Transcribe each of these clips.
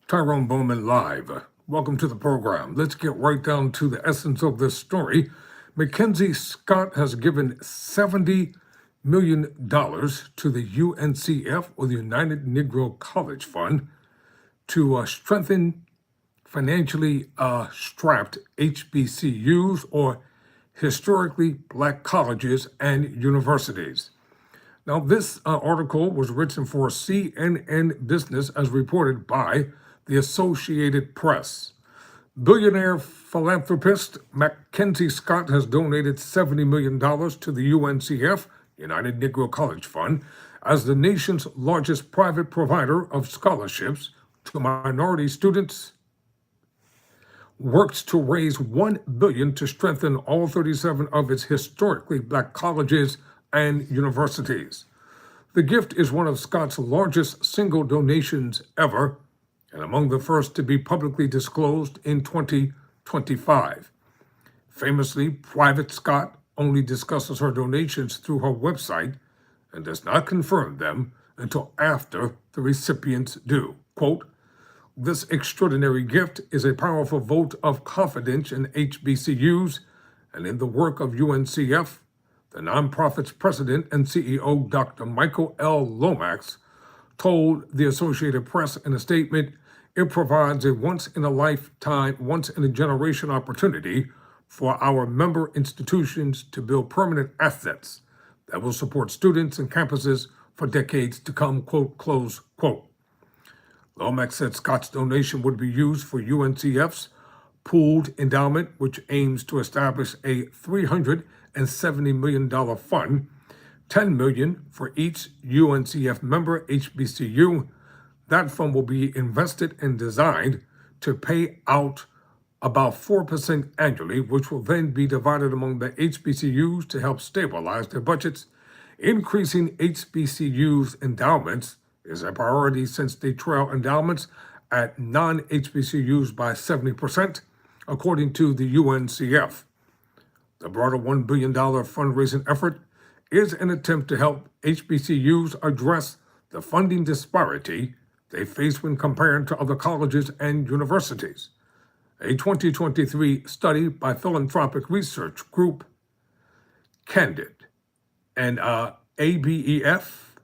Tyrone Bowman live. Welcome to the program. Let's get right down to the essence of this story. MacKenzie Scott has given $70 million to the UNCF, or the United Negro College Fund, to strengthen financially strapped HBCUs, or historically black colleges and universities. Now, this article was written for CNN Business as reported by the Associated Press. Billionaire philanthropist MacKenzie Scott has donated $70 million to the UNCF, United Negro College Fund, as the nation's largest private provider of scholarships to minority students, works to raise $1 billion to strengthen all 37 of its historically black colleges and universities. The gift is one of Scott's largest single donations ever, and among the first to be publicly disclosed in 2025. Famously, Private Scott only discusses her donations through her website and does not confirm them until after the recipients do. Quote, "This extraordinary gift is a powerful vote of confidence in HBCUs and in the work of UNCF," the nonprofit's president and CEO, Dr. Michael L. Lomax, told the Associated Press in a statement. "It provides a once-in-a-lifetime, once-in-a-generation opportunity for our member institutions to build permanent assets that will support students and campuses for decades to come," quote, close quote. Lomax said Scott's donation would be used for UNCF's pooled endowment, which aims to establish a $370 million fund, $10 million for each UNCF member HBCU. That fund will be invested and designed to pay out about 4% annually, which will then be divided among the HBCUs to help stabilize their budgets. Increasing HBCUs' endowments is a priority since they trail endowments at non-HBCUs by 70%, according to the UNCF. The broader $1 billion fundraising effort is an attempt to help HBCUs address the funding disparity they face when compared to other colleges and universities. A 2023 study by philanthropic research group Candid and ABEF,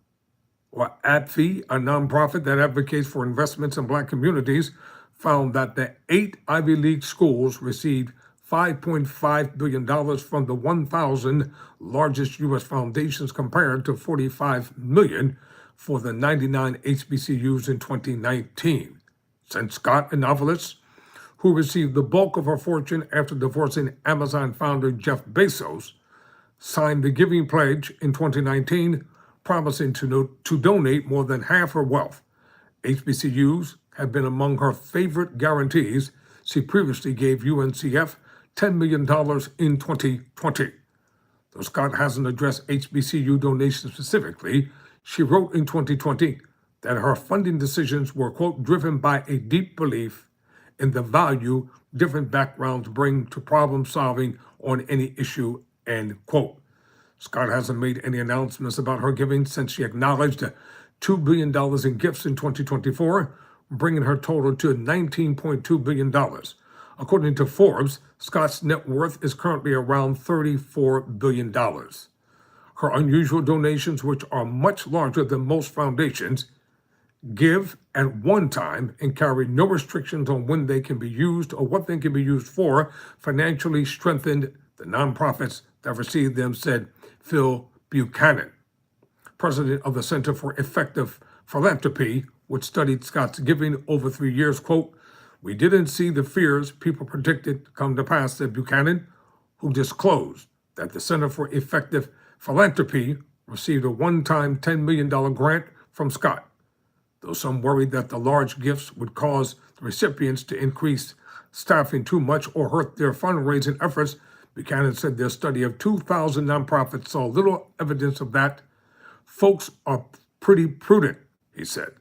or ABFE, a nonprofit that advocates for investments in black communities, found that the 8 Ivy League schools received $5.5 billion from the 1,000 largest U.S. foundations compared to $45 million for the 99 HBCUs in 2019. Since Scott, a novelist who received the bulk of her fortune after divorcing Amazon founder Jeff Bezos, signed the Giving Pledge in 2019, promising to donate more than half her wealth. HBCUs have been among her favorite guarantees. She previously gave UNCF $10 million in 2020. Though Scott hasn't addressed HBCU donations specifically, she wrote in 2020 that her funding decisions were, quote, driven by a deep belief in the value different backgrounds bring to problem solving on any issue, end quote. Scott hasn't made any announcements about her giving since she acknowledged $2 billion in gifts in 2024, bringing her total to $19.2 billion. According to Forbes, Scott's net worth is currently around $34 billion. Her unusual donations, which are much larger than most foundations, give at one time and carry no restrictions on when they can be used or what they can be used for, financially strengthened the nonprofits that receive them, said Phil Buchanan, president of the Center for Effective Philanthropy, which studied Scott's giving over 3 years. Quote, "We didn't see the fears people predicted come to pass," said Buchanan, who disclosed that the Center for Effective Philanthropy received a one-time $10 million grant from Scott. Though some worried that the large gifts would cause the recipients to increase staffing too much or hurt their fundraising efforts, Buchanan said their study of 2,000 nonprofits saw little evidence of that. "Folks are pretty prudent," he said.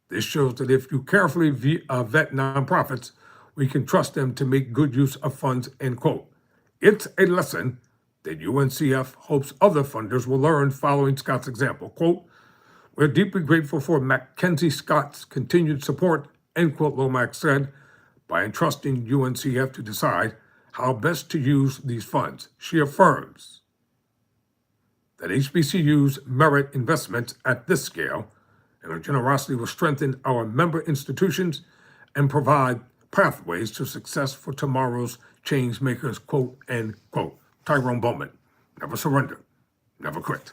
"This shows that if you carefully vet nonprofits, we can trust them to make good use of funds," end quote. It's a lesson that UNCF hopes other funders will learn following Scott's example. Quote, "We're deeply grateful for MacKenzie Scott's continued support end quote, Lomax said, by entrusting UNCF to decide how best to use these funds. She affirms that HBCUs merit investments at this scale, and her generosity will strengthen our member institutions and provide pathways to success for tomorrow's change makers, quote, end quote. Tyrone Bowman, never surrender, never quit.